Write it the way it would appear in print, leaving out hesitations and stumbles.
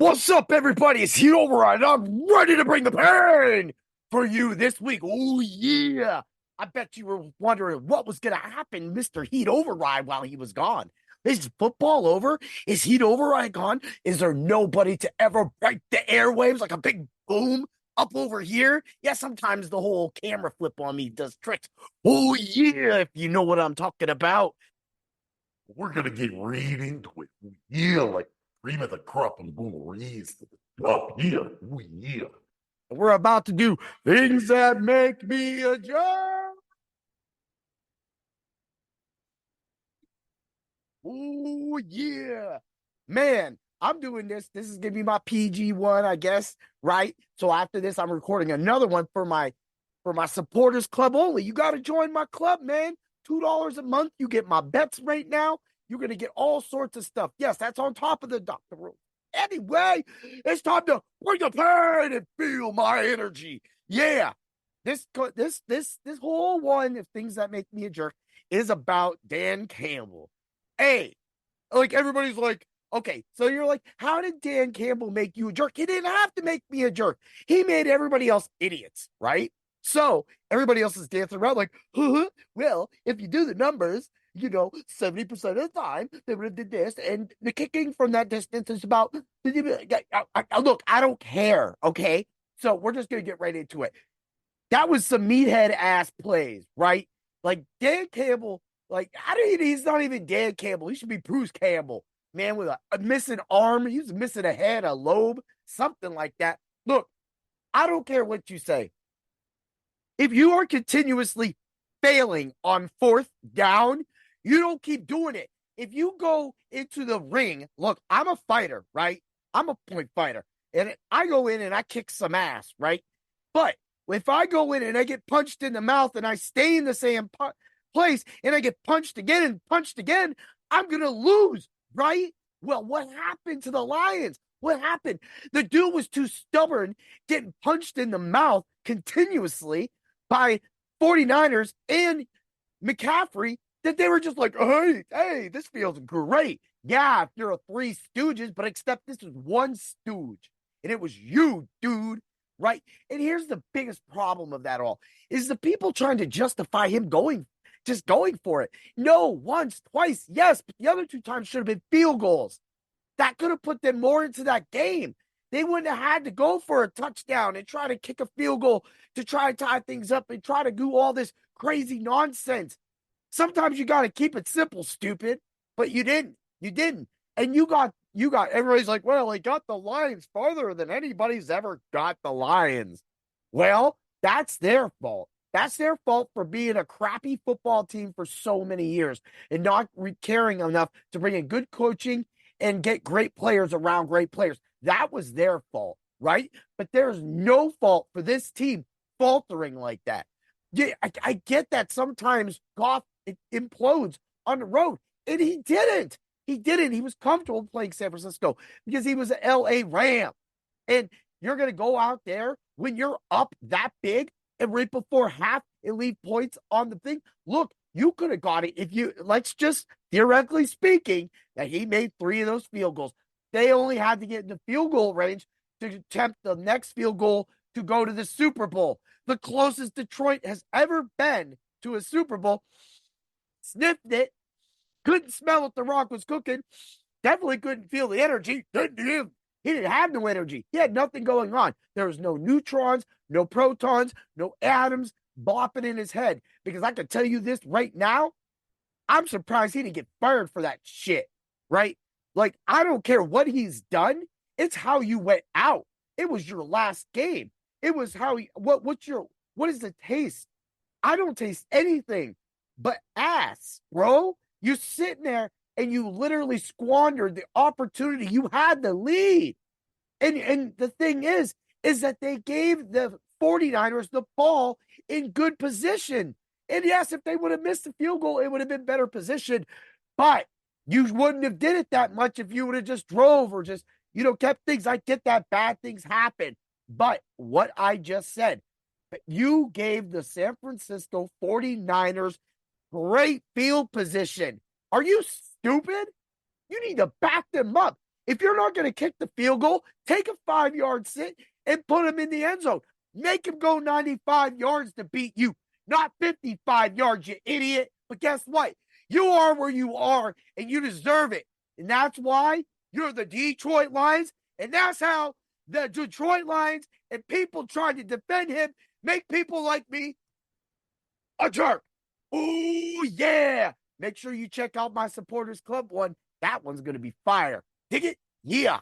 What's up, everybody? It's Heat Override. I'm ready to bring the pain for you this week. Oh, yeah. I bet you were wondering what was going to happen, Mr. Heat Override, while he was gone. Is football over? Is Heat Override gone? Is there nobody to ever break the airwaves like a big boom up over here? Yeah, sometimes the whole camera flip on me does tricks. Oh, yeah, if you know what I'm talking about. We're gonna get right into it. Yeah, like cream of the crop and gonna raise the top. Yeah, yeah. We're about to do things that make me a jerk. Oh, yeah. Man, I'm doing this. This is gonna be my PG one, I guess, right? So after this, I'm recording another one for my supporters club only. You gotta join my club, man. $2 a month. You get my bets right now. You're gonna get all sorts of stuff. Yes, that's on top of the doctor room. Anyway, it's time to bring the pain and feel my energy. Yeah. This whole one of things that make me a jerk is about Dan Campbell. Hey, like everybody's like, okay, so you're like, how did Dan Campbell make you a jerk? He didn't have to make me a jerk. He made everybody else idiots, right? So everybody else is dancing around like, well, if you do the numbers, 70% of the time they would have did this, and the kicking from that distance is about. Look, I don't care. Okay, so we're just gonna get right into it. That was some meathead ass plays, right? Like Dan Campbell, like I don't even, he's not even Dan Campbell. He should be Bruce Campbell, man, with a missing arm. He was missing a head, a lobe, something like that. Look, I don't care what you say. If you are continuously failing on fourth down, you don't keep doing it. If you go into the ring, look, I'm a fighter, right? I'm a point fighter. And I go in and I kick some ass, right? But if I go in and I get punched in the mouth and I stay in the same place and I get punched again and punched again, I'm going to lose, right? Well, what happened to the Lions? What happened? The dude was too stubborn, getting punched in the mouth continuously by 49ers and McCaffrey, that they were just like, hey, this feels great. Yeah, if you're a three stooges, but except this was one stooge, and it was you, dude, right? And here's the biggest problem of that all is the people trying to justify him just going for it. No, once, twice, yes, but the other two times should have been field goals. That could have put them more into that game. They wouldn't have had to go for a touchdown and try to kick a field goal to try to tie things up and try to do all this crazy nonsense. Sometimes you got to keep it simple, stupid, but you didn't. You didn't. And everybody's like, well, he got the Lions farther than anybody's ever got the Lions. Well, that's their fault. That's their fault for being a crappy football team for so many years and not caring enough to bring in good coaching and get great players around great players. That was their fault, right? But there's no fault for this team faltering like that. Yeah, I get that sometimes Goff implodes on the road, and he didn't. He didn't. He was comfortable playing San Francisco because he was an LA Ram. And you're going to go out there when you're up that big and right before half and leave points on the thing. Look, you could have got it if you, let's just theoretically speaking, that he made 3 of those field goals. They only had to get in the field goal range to attempt the next field goal to go to the Super Bowl. The closest Detroit has ever been to a Super Bowl. Sniffed it, couldn't smell what the Rock was cooking, definitely couldn't feel the energy. He didn't have no energy. He had nothing going on. There was no neutrons, no protons, no atoms bopping in his head. Because I can tell you this right now, I'm surprised he didn't get fired for that shit, right? Like, I don't care what he's done. It's how you went out. It was your last game. It was how what is the taste? I don't taste anything but ass, bro. You're sitting there and you literally squandered the opportunity. You had the lead. And the thing is that they gave the 49ers the ball in good position. And yes, if they would have missed the field goal, it would have been better position. But you wouldn't have did it that much if you would have just drove or just, kept things. I get that bad things happen. But what I just said, you gave the San Francisco 49ers great field position. Are you stupid? You need to back them up. If you're not going to kick the field goal, take a 5-yard sit and put him in the end zone. Make him go 95 yards to beat you, not 55 yards, you idiot. But guess what? You are where you are, and you deserve it. And that's why you're the Detroit Lions, and that's how the Detroit Lions and people trying to defend him make people like me a jerk. Oh, yeah. Make sure you check out my Supporters Club one. That one's going to be fire. Dig it? Yeah.